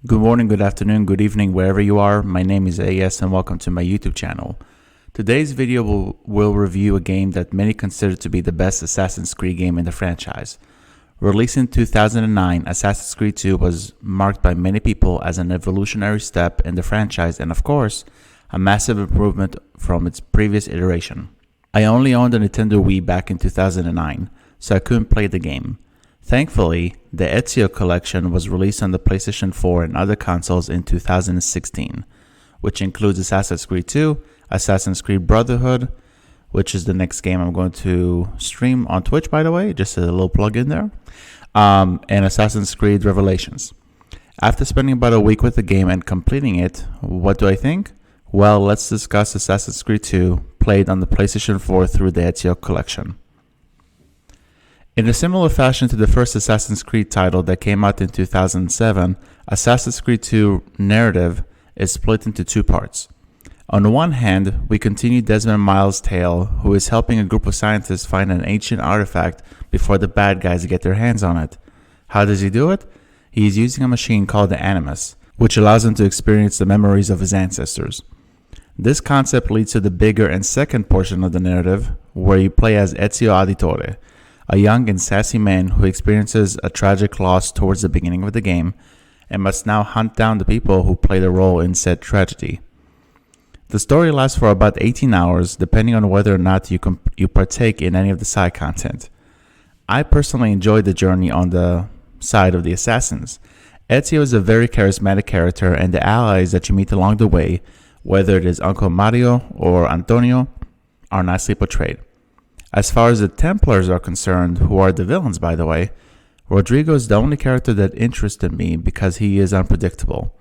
Good morning, good afternoon, good evening, wherever you are. My name is AS and welcome to my YouTube channel. Today's video will review a game that many consider to be the best Assassin's Creed game in the franchise. Released in 2009, Assassin's Creed 2 was marked by many people as an evolutionary step in the franchise and, of course, a massive improvement from its previous iteration. I only owned a Nintendo Wii back in 2009, so I couldn't play the game. Thankfully, the Ezio collection was released on the PlayStation 4 and other consoles in 2016, which includes Assassin's Creed 2, Assassin's Creed Brotherhood, which is the next game I'm going to stream on Twitch, by the way, just a little plug in there, and Assassin's Creed Revelations. After spending about a week with the game and completing it, what do I think? Well, let's discuss Assassin's Creed 2, played on the PlayStation 4 through the Ezio collection. In a similar fashion to the first Assassin's Creed title that came out in 2007, Assassin's Creed 2 narrative is split into two parts. On the one hand, we continue Desmond Miles' tale, who is helping a group of scientists find an ancient artifact before the bad guys get their hands on it. How does he do it? He is using a machine called the Animus, which allows him to experience the memories of his ancestors. This concept leads to the bigger and second portion of the narrative, where you play as Ezio Auditore, a young and sassy man who experiences a tragic loss towards the beginning of the game and must now hunt down the people who played a role in said tragedy. The story lasts for about 18 hours, depending on whether or not you partake in any of the side content. I personally enjoyed the journey on the side of the assassins. Ezio is a very charismatic character, and the allies that you meet along the way, whether it is Uncle Mario or Antonio, are nicely portrayed. As far as the Templars are concerned, who are the villains by the way, Rodrigo is the only character that interested me because he is unpredictable.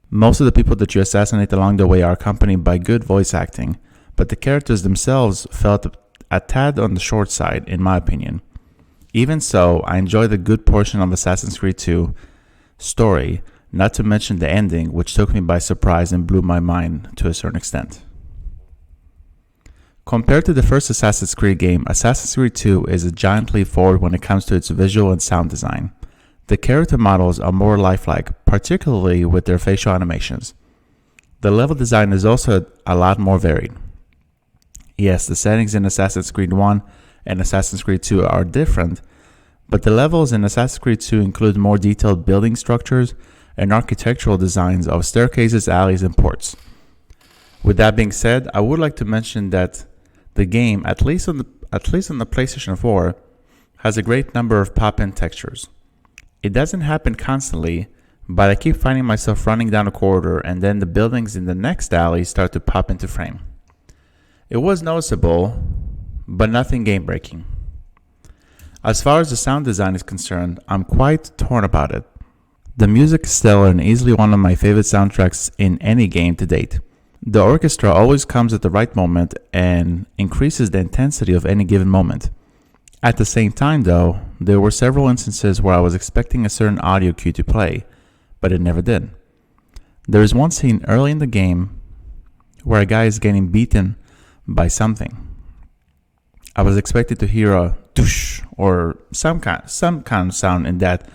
Most of the people that you assassinate along the way are accompanied by good voice acting, but the characters themselves felt a tad on the short side in my opinion. Even so, I enjoyed a good portion of Assassin's Creed 2 story, not to mention the ending, which took me by surprise and blew my mind to a certain extent. Compared to the first Assassin's Creed game, Assassin's Creed 2 is a giant leap forward when it comes to its visual and sound design. The character models are more lifelike, particularly with their facial animations. The level design is also a lot more varied. Yes, the settings in Assassin's Creed 1 and Assassin's Creed 2 are different, but the levels in Assassin's Creed 2 include more detailed building structures and architectural designs of staircases, alleys, and ports. With that being said, I would like to mention that the game, at least on the PlayStation 4, has a great number of pop-in textures. It doesn't happen constantly, but I keep finding myself running down a corridor and then the buildings in the next alley start to pop into frame. It was noticeable, but nothing game-breaking. As far as the sound design is concerned, I'm quite torn about it. The music is stellar and easily one of my favorite soundtracks in any game to date. The orchestra always comes at the right moment and increases the intensity of any given moment. At the same time though, there were several instances where I was expecting a certain audio cue to play, but it never did. There is one scene early in the game where a guy is getting beaten by something. I was expected to hear a doosh or some kind of sound in that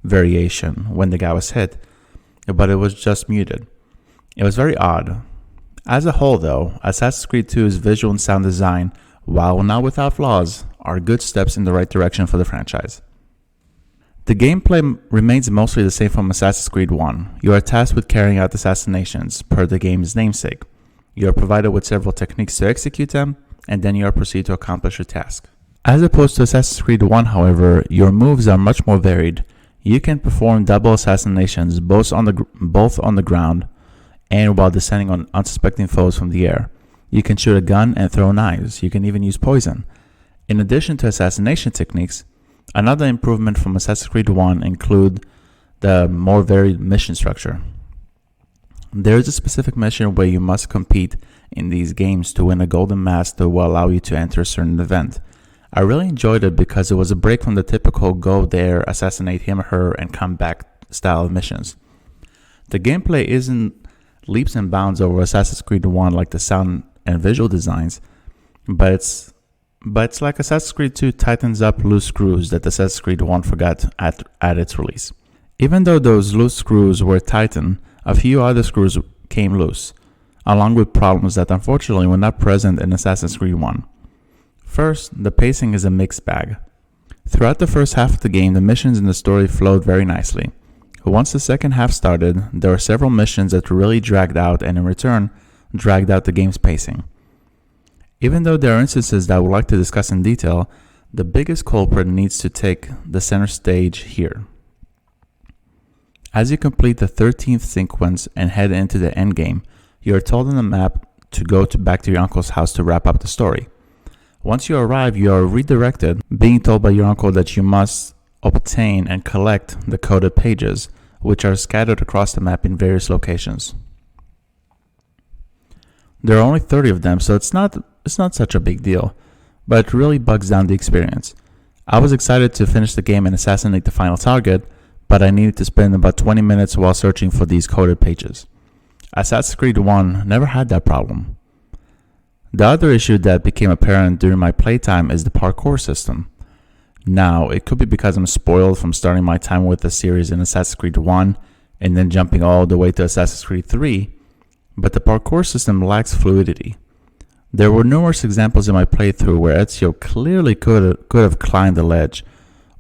variation when the guy was hit, but it was just muted. It was very odd. As a whole though, Assassin's Creed 2's visual and sound design, while not without flaws, are good steps in the right direction for the franchise. The gameplay remains mostly the same from Assassin's Creed 1. You are tasked with carrying out assassinations per the game's namesake. You are provided with several techniques to execute them, and then you are proceeded to accomplish your task. As opposed to Assassin's Creed 1, however, your moves are much more varied. You can perform double assassinations both on the ground and while descending on unsuspecting foes from the air. You can shoot a gun and throw knives. You can even use poison. In addition to assassination techniques, another improvement from Assassin's Creed 1 include the more varied mission structure. There is a specific mission where you must compete in these games to win a golden mask that will allow you to enter a certain event. I really enjoyed it because it was a break from the typical go there, assassinate him or her, and come back style of missions. The gameplay isn't leaps and bounds over Assassin's Creed 1 like the sound and visual designs, but it's like Assassin's Creed 2 tightens up loose screws that Assassin's Creed 1 forgot at its release. Even though those loose screws were tightened, a few other screws came loose, along with problems that unfortunately were not present in Assassin's Creed 1. First, the pacing is a mixed bag. Throughout the first half of the game, the missions in the story flowed very nicely. Once the second half started, there were several missions that really dragged out and in return, dragged out the game's pacing. Even though there are instances that I would like to discuss in detail, the biggest culprit needs to take the center stage here. As you complete the 13th sequence and head into the endgame, you are told on the map to go back to your uncle's house to wrap up the story. Once you arrive, you are redirected, being told by your uncle that you must obtain and collect the coded pages, which are scattered across the map in various locations. There are only 30 of them, so it's not such a big deal, but it really bugs down the experience. I was excited to finish the game and assassinate the final target, but I needed to spend about 20 minutes while searching for these coded pages. Assassin's Creed 1 never had that problem. The other issue that became apparent during my playtime is the parkour system. Now, it could be because I'm spoiled from starting my time with the series in Assassin's Creed 1 and then jumping all the way to Assassin's Creed 3, but the parkour system lacks fluidity. There were numerous examples in my playthrough where Ezio clearly could have climbed the ledge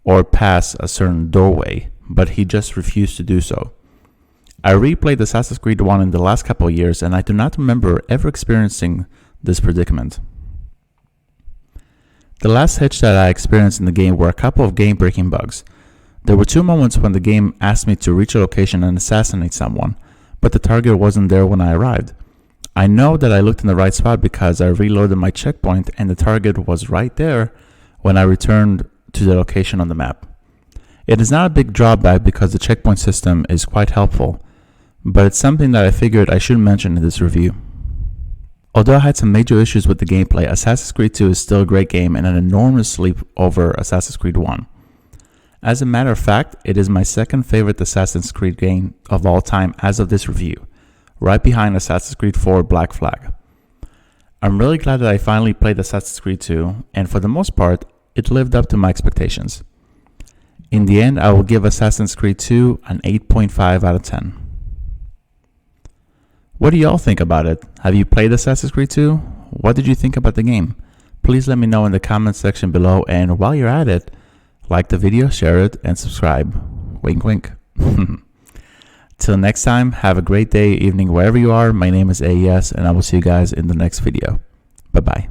or passed a certain doorway, but he just refused to do so. I replayed Assassin's Creed 1 in the last couple of years, and I do not remember ever experiencing this predicament. The last hitch that I experienced in the game were a couple of game-breaking bugs. There were two moments when the game asked me to reach a location and assassinate someone, but the target wasn't there when I arrived. I know that I looked in the right spot because I reloaded my checkpoint and the target was right there when I returned to the location on the map. It is not a big drawback because the checkpoint system is quite helpful, but it's something that I figured I should mention in this review. Although I had some major issues with the gameplay, Assassin's Creed 2 is still a great game and an enormous leap over Assassin's Creed 1. As a matter of fact, it is my second favorite Assassin's Creed game of all time as of this review, right behind Assassin's Creed 4 Black Flag. I'm really glad that I finally played Assassin's Creed 2, and for the most part, it lived up to my expectations. In the end, I will give Assassin's Creed 2 an 8.5 out of 10. What do y'all think about it? Have you played Assassin's Creed 2? What did you think about the game? Please let me know in the comment section below, and while you're at it, like the video, share it, and subscribe. Wink wink. Till next time, have a great day, evening, wherever you are. My name is AES, and I will see you guys in the next video. Bye-bye.